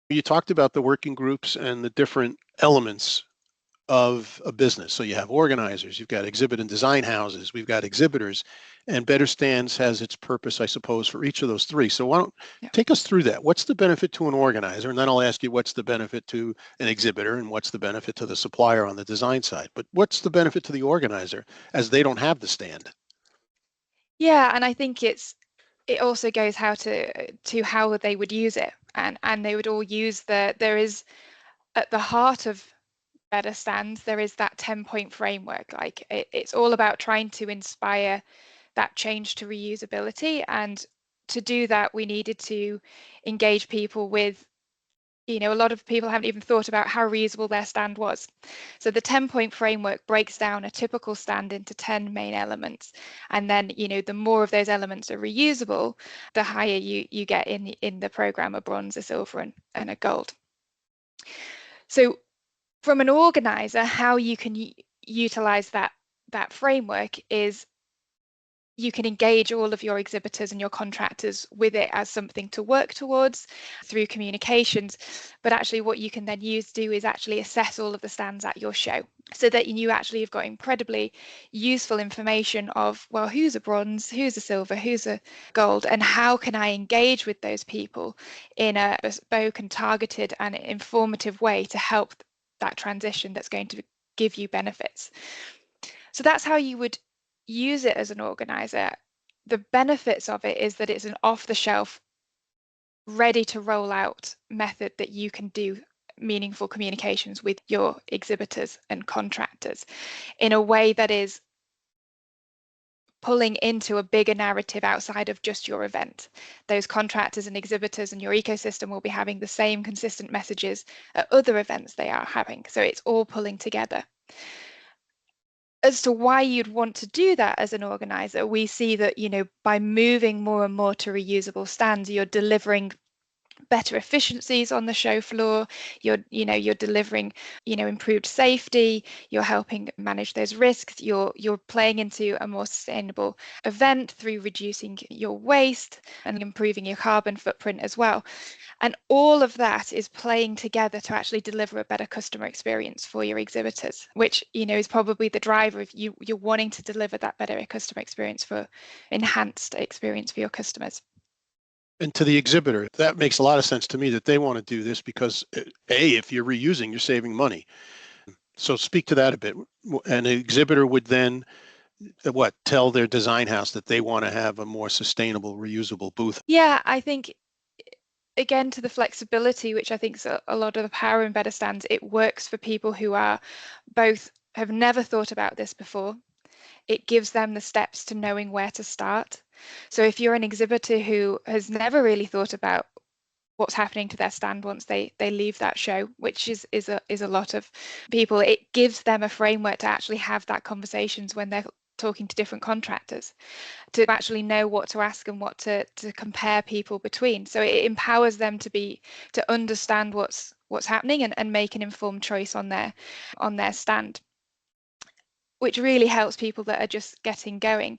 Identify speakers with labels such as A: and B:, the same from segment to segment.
A: You talked about the working groups and the different elements of a business. So you have organizers, you've got exhibit and design houses, we've got exhibitors, and Better Stands has its purpose, I suppose, for each of those three. So why don't
B: Yeah.
A: take us through that? What's the benefit to an organizer? And then I'll ask you what's the benefit to an exhibitor and what's the benefit to the supplier on the design side. But what's the benefit to the organizer as they don't have the stand?
B: Yeah, and I think it also goes how to how they would use it, and they would all use there is at the heart of Better Stands, there is that 10-point framework. Like it's all about trying to inspire that change to reusability, and to do that we needed to engage people with, a lot of people haven't even thought about how reusable their stand was. So the 10-point framework breaks down a typical stand into 10 main elements. And then, the more of those elements are reusable, the higher you get in the program, a bronze, a silver, and a gold. So from an organizer, how you can utilize that framework is you can engage all of your exhibitors and your contractors with it as something to work towards through communications. But actually what you can then do is actually assess all of the stands at your show, so that you actually have got incredibly useful information of, well, who's a bronze, who's a silver, who's a gold, and how can I engage with those people in a bespoke and targeted and informative way to help that transition that's going to give you benefits. So that's how you would use it as an organizer. The benefits of it is that it's an off-the-shelf, ready to roll out method that you can do meaningful communications with your exhibitors and contractors in a way that is pulling into a bigger narrative outside of just your event. Those contractors and exhibitors and your ecosystem will be having the same consistent messages at other events they are having. So it's all pulling together. As to why you'd want to do that as an organizer, we see that, by moving more and more to reusable stands, you're delivering better efficiencies on the show floor. You're delivering, improved safety. You're helping manage those risks. You're playing into a more sustainable event through reducing your waste and improving your carbon footprint as well. And all of that is playing together to actually deliver a better customer experience for your exhibitors, which, is probably the driver of you're wanting to deliver that better customer experience, for enhanced experience for your customers.
A: And to the exhibitor, that makes a lot of sense to me that they want to do this because, A, if you're reusing, you're saving money. So speak to that a bit. An exhibitor would then tell their design house that they want to have a more sustainable, reusable booth.
B: Yeah, I think, again, to the flexibility, which I think is a lot of the power in Better Stands, it works for people who are both have never thought about this before. It gives them the steps to knowing where to start. So if you're an exhibitor who has never really thought about what's happening to their stand once they leave that show, which is a lot of people, it gives them a framework to actually have that conversations when they're talking to different contractors, to actually know what to ask and what to compare people between. So it empowers them to understand what's happening and make an informed choice on their stand, which really helps people that are just getting going.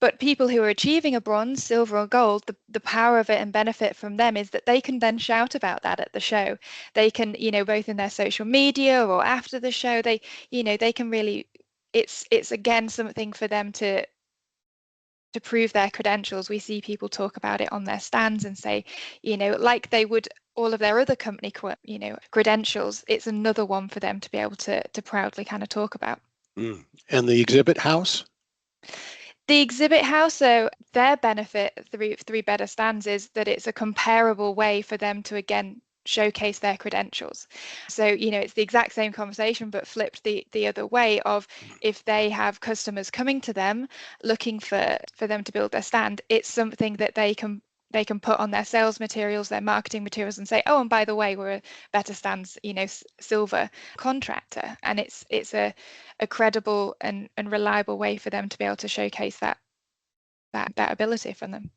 B: But people who are achieving a bronze, silver, or gold, the power of it and benefit from them is that they can then shout about that at the show. They can, both in their social media or after the show, they can really, it's again something for them to prove their credentials. We see people talk about it on their stands and say, like they would all of their other company, credentials. It's another one for them to be able to proudly kind of talk about.
A: And the exhibit house?
B: The exhibit house, so their benefit through Better Stands is that it's a comparable way for them to, again, showcase their credentials. So, it's the exact same conversation, but flipped the other way of, if they have customers coming to them looking for them to build their stand, it's something that they can put on their sales materials, their marketing materials, and say, oh, and by the way, we're a Better Stands, silver contractor. And it's a credible and reliable way for them to be able to showcase that ability from them.